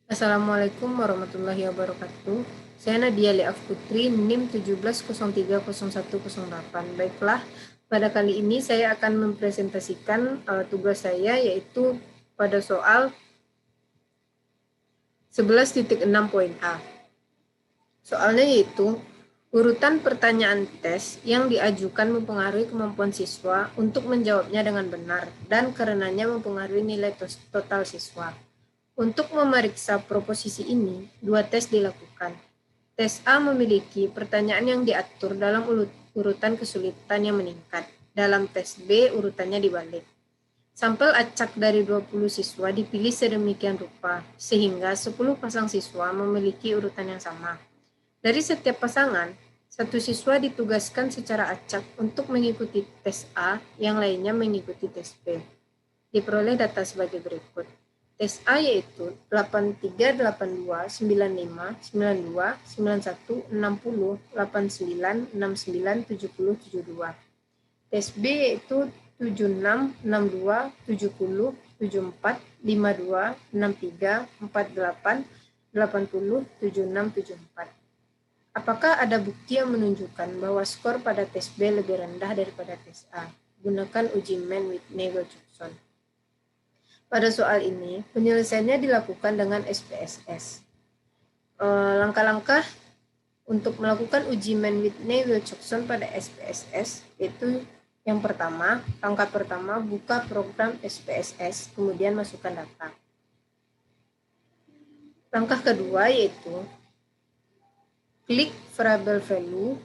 Assalamualaikum warahmatullahi wabarakatuh. Saya Nadia Liaf Putri, NIM 17030108. Baiklah, pada kali ini saya akan mempresentasikan tugas saya, yaitu pada soal 11.6.a. Soalnya yaitu, urutan pertanyaan tes yang diajukan mempengaruhi kemampuan siswa untuk menjawabnya dengan benar, dan karenanya mempengaruhi nilai total siswa. Untuk memeriksa proposisi ini, dua tes dilakukan. Tes A memiliki pertanyaan yang diatur dalam urutan kesulitan yang meningkat. Dalam tes B, urutannya dibalik. Sampel acak dari 20 siswa dipilih sedemikian rupa, sehingga 10 pasang siswa memiliki urutan yang sama. Dari setiap pasangan, satu siswa ditugaskan secara acak untuk mengikuti tes A, yang lainnya mengikuti tes B. Diperoleh data sebagai berikut. Tes A yaitu 83, 82, 95, 92, 91, 60, 89, 69, 70, 72. Tes B yaitu 76, 62, 70, 74, 52, 63, 48, 80, 76, 74. Apakah ada bukti yang menunjukkan bahwa skor pada tes B lebih rendah daripada tes A? Gunakan uji Mann-Whitney-Wilcoxon. Pada soal ini, penyelesaiannya dilakukan dengan SPSS. Langkah-langkah untuk melakukan uji Mann-Whitney-Wilcoxon pada SPSS yaitu yang pertama, langkah pertama, buka program SPSS, kemudian masukkan data. Langkah kedua yaitu klik variable value,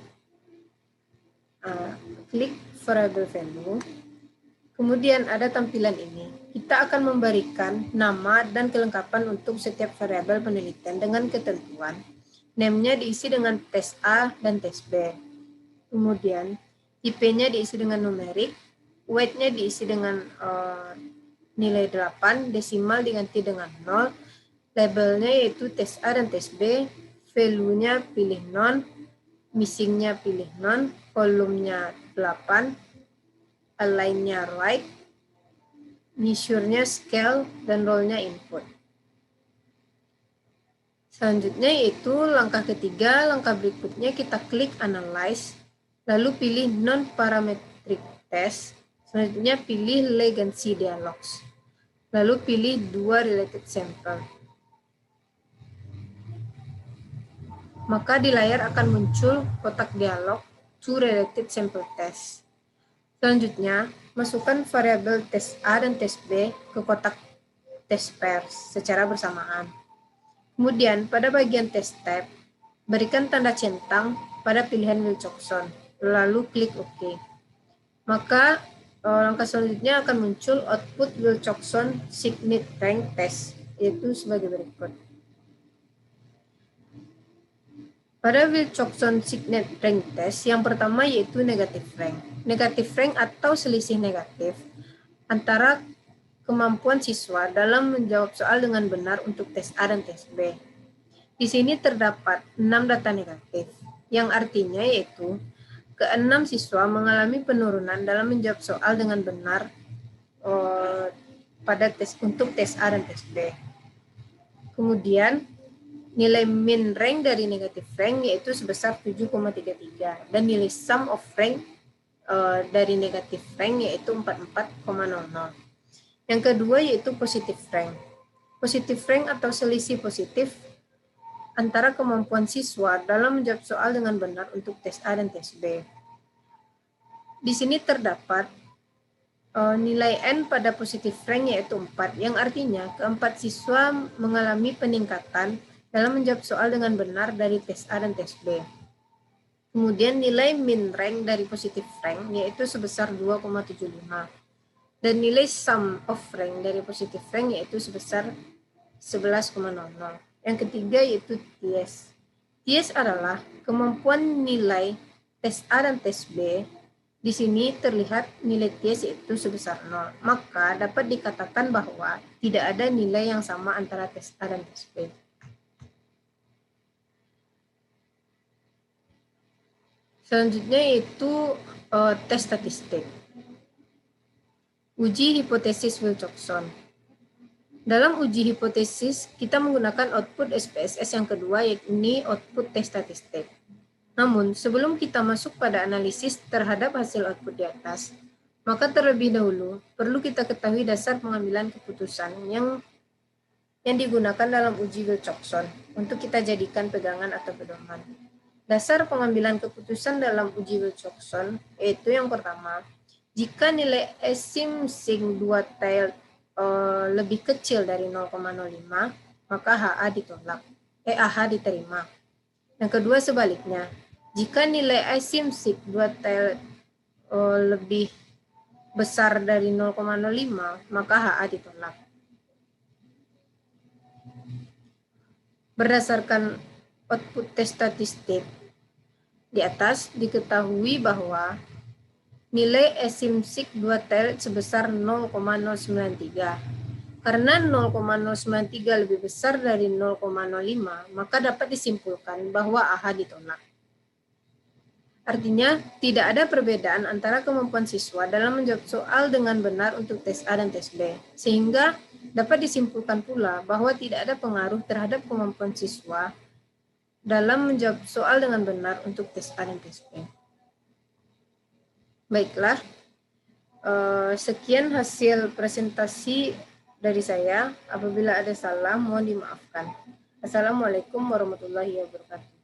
kemudian ada tampilan ini. Kita akan memberikan nama dan kelengkapan untuk setiap variabel penelitian dengan ketentuan. Name-nya diisi dengan tes A dan tes B. Kemudian IP-nya diisi dengan numerik, weight-nya diisi dengan nilai 8, desimal diganti dengan 0, labelnya yaitu tes A dan tes B, value-nya pilih non, missing-nya pilih non, kolumnya 8, align-nya right, measure-nya scale, dan role-nya input. Selanjutnya yaitu langkah ketiga, langkah berikutnya kita klik analyze, lalu pilih non-parametric test, selanjutnya pilih legacy dialogs, lalu pilih dua related sample. Maka di layar akan muncul kotak dialog two related sample test. Selanjutnya, masukkan variabel tes A dan tes B ke kotak test pairs secara bersamaan. Kemudian, pada bagian test tab, berikan tanda centang pada pilihan Wilcoxon, lalu klik OK. Maka langkah selanjutnya akan muncul output Wilcoxon Signet Rank Test, yaitu sebagai berikut. Pada Wilcoxon Signet Rank Test, yang pertama yaitu negative rank. Negative rank atau selisih negatif antara kemampuan siswa dalam menjawab soal dengan benar untuk tes A dan tes B. Di sini terdapat 6 data negatif, yang artinya yaitu ke-6 siswa mengalami penurunan dalam menjawab soal dengan benar pada untuk tes A dan tes B. Kemudian, nilai min rank dari negatif rank yaitu sebesar 7,33 dan nilai sum of rank dari negatif rank yaitu 44,00. Yang kedua yaitu positif rank. Positif rank atau selisih positif antara kemampuan siswa dalam menjawab soal dengan benar untuk tes A dan tes B. Di sini terdapat nilai N pada positif rank yaitu 4, yang artinya keempat siswa mengalami peningkatan dalam menjawab soal dengan benar dari tes A dan tes B. Kemudian nilai min rank dari positif rank yaitu sebesar 2,75. Dan nilai sum of rank dari positif rank yaitu sebesar 11,00. Yang ketiga yaitu TS. TS adalah kemampuan nilai tes A dan tes B. Di sini terlihat nilai TS yaitu sebesar 0. Maka dapat dikatakan bahwa tidak ada nilai yang sama antara tes A dan tes B. Selanjutnya yaitu tes statistik. Uji hipotesis Wilcoxon. Dalam uji hipotesis, kita menggunakan output SPSS yang kedua, yakni output tes statistik. Namun, sebelum kita masuk pada analisis terhadap hasil output di atas, maka terlebih dahulu perlu kita ketahui dasar pengambilan keputusan yang digunakan dalam uji Wilcoxon untuk kita jadikan pegangan atau pedoman. Dasar pengambilan keputusan dalam uji Wilcoxon yaitu yang pertama, jika nilai asim-sing 2 tail lebih kecil dari 0,05, maka HA ditolak. AH diterima. Yang kedua sebaliknya, jika nilai asim-sing 2 tail lebih besar dari 0,05, maka HA ditolak. Berdasarkan output tes statistik di atas, diketahui bahwa nilai asim-sing 2 tail sebesar 0,093. Karena 0,093 lebih besar dari 0,05, maka dapat disimpulkan bahwa AH ditolak. Artinya, tidak ada perbedaan antara kemampuan siswa dalam menjawab soal dengan benar untuk tes A dan tes B, sehingga dapat disimpulkan pula bahwa tidak ada pengaruh terhadap kemampuan siswa dalam menjawab soal dengan benar untuk tes A dan tes B. Baiklah, sekian hasil presentasi dari saya. Apabila ada salah, mohon dimaafkan. Assalamualaikum warahmatullahi wabarakatuh.